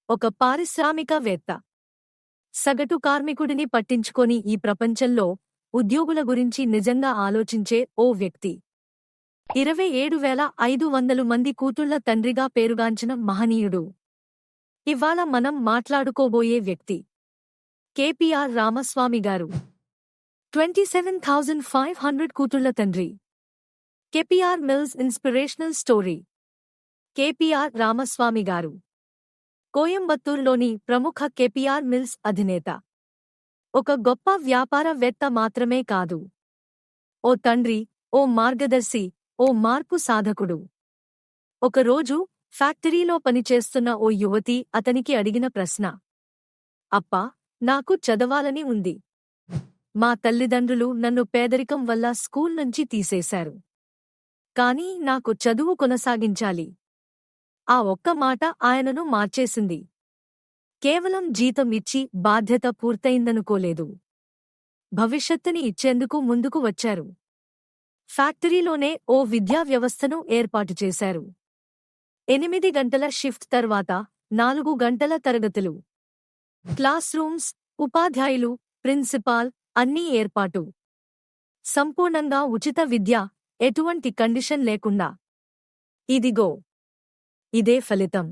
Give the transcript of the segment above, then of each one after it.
ఒక పారిశ్రామికవేత్త సగటు కార్మికుడిని పట్టించుకొని ఈ ప్రపంచంలో ఉద్యోగుల గురించి నిజంగా ఆలోచించే ఓ వ్యక్తి 27,500 మంది కూతుళ్ల తండ్రిగా పేరుగాంచిన మహనీయుడు. ఇవాళ మనం మాట్లాడుకోబోయే వ్యక్తి కేపీఆర్ రామస్వామి గారు. 27,500 కూతుళ్ల తండ్రి. KPR mills inspirational story. KPR Ramaswamy గారు కోయంబత్తూరులోని ప్రముఖ కేపీఆర్ మిల్స్ అధినేత. ఒక గొప్ప వ్యాపారవేత్త మాత్రమే కాదు, ఓ తండ్రి, ఓ మార్గదర్శి, ఓ మార్పు సాధకుడు. ఒకరోజు ఫ్యాక్టరీలో పనిచేస్తున్న ఓ యువతి అతనికి అడిగిన ప్రశ్న: అప్పా, నాకు చదవాలని ఉంది. మా తల్లిదండ్రులు నన్ను పేదరికం వల్ల స్కూల్ నుంచి తీసేశారు. కానీ నాకు చదువు కొనసాగించాలి. ఆ ఒక్క మాట ఆయనను మార్చేసింది. కేవలం జీతం ఇచ్చి బాధ్యత పూర్తయిందనుకోలేదు. భవిష్యత్తుని ఇచ్చేందుకు ముందుకు వచ్చారు. ఫ్యాక్టరీలోనే ఓ విద్యా వ్యవస్థను ఏర్పాటు చేశారు. 8 గంటల షిఫ్ట్ తర్వాత 4 గంటల తరగతులు, క్లాస్ రూమ్స్, ఉపాధ్యాయులు, ప్రిన్సిపాల్, అన్నీ ఏర్పాటు. సంపూర్ణంగా ఉచిత విద్య, ఎటువంటి కండిషన్ లేకుండా. ఇదే ఫలితం.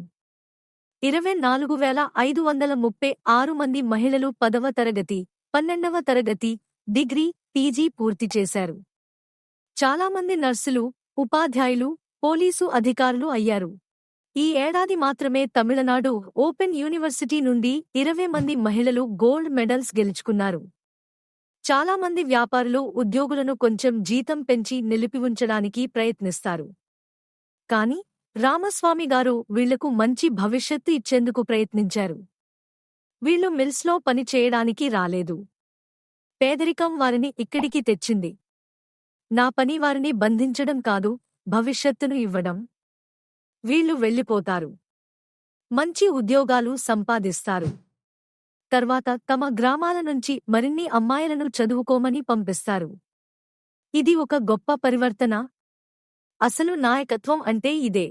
24,536 మంది మహిళలు 10వ తరగతి, 12వ తరగతి, డిగ్రీ, పీజీ పూర్తి చేశారు. చాలామంది నర్సులు, ఉపాధ్యాయులు, పోలీసు అధికారులు అయ్యారు. ఈ ఏడాది మాత్రమే తమిళనాడు ఓపెన్ యూనివర్సిటీ నుండి 20 మంది మహిళలు గోల్డ్ మెడల్స్ గెలుచుకున్నారు. చాలామంది వ్యాపారులు ఉద్యోగులను కొంచెం జీతం పెంచి నిలిపివుంచడానికి ప్రయత్నిస్తారు. కాని రామస్వామి గారు వీళ్లకు మంచి భవిష్యత్తు ఇచ్చేందుకు ప్రయత్నించారు. వీళ్లు మిల్స్లో పని చేయడానికి రాలేదు. పేదరికం వారిని ఇక్కడికి తెచ్చింది. నా పని వారిని బంధించడం కాదు, భవిష్యత్తును ఇవ్వడం. వీళ్లు వెళ్ళిపోతారు, మంచి ఉద్యోగాలు సంపాదిస్తారు. తర్వాత తమ గ్రామాల నుంచి మరిన్ని అమ్మాయిలను చదువుకోమని పంపిస్తారు. ఇది ఒక గొప్ప పరివర్తన. అసలు నాయకత్వం అంటే ఇదే.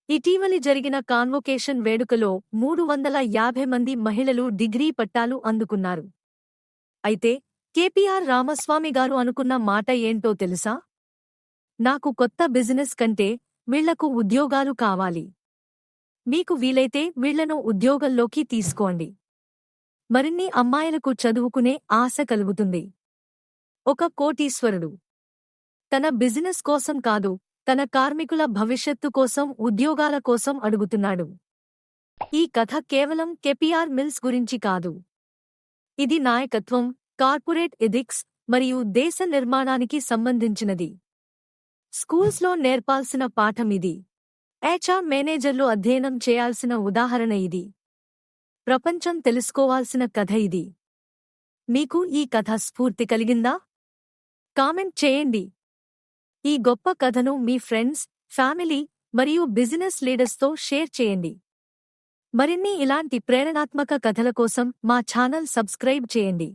ఇటీవలి జరిగిన కాన్వొకేషన్ వేడుకలో 350 మంది మహిళలు డిగ్రీ పట్టాలు అందుకున్నారు. అయితే కేపీఆర్ రామస్వామి గారు అనుకున్న మాట ఏంటో తెలుసా? నాకు కొత్త బిజినెస్ కంటే వీళ్లకు ఉద్యోగాలు కావాలి. మీకు వీలైతే వీళ్లను ఉద్యోగంలోకి తీసుకోండి. మరిన్ని అమ్మాయిలకు చదువుకునే ఆశ కలుగుతుంది. ఒక కోటీశ్వరుడు తన బిజినెస్ కోసం కాదు, తన కార్మికుల భవిష్యత్తు కోసం, ఉద్యోగాల కోసం అడుగుతున్నాడు. ఈ కథ కేవలం కేపీఆర్ మిల్స్ గురించి కాదు. ఇది నాయకత్వం, కార్పొరేట్ ఎథిక్స్ మరియు దేశ నిర్మాణానికి సంబంధించినది. స్కూల్స్లో నేర్పాల్సిన పాఠం ఇది. హెచ్ఆర్ మేనేజర్లు అధ్యయనం చేయాల్సిన ఉదాహరణ ఇది. ప్రపంచం తెలుసుకోవాల్సిన కథ ఇది. మీకు ఈ కథ స్ఫూర్తి కలిగిందా? కామెంట్ చేయండి. ఈ గొప్ప కథను మీ ఫ్రెండ్స్, ఫ్యామిలీ మరియు బిజినెస్ లీడర్స్తో షేర్ చేయండి. మరిన్ని ఇలాంటి ప్రేరణాత్మక కథల కోసం మా ఛానల్ సబ్స్క్రైబ్ చేయండి.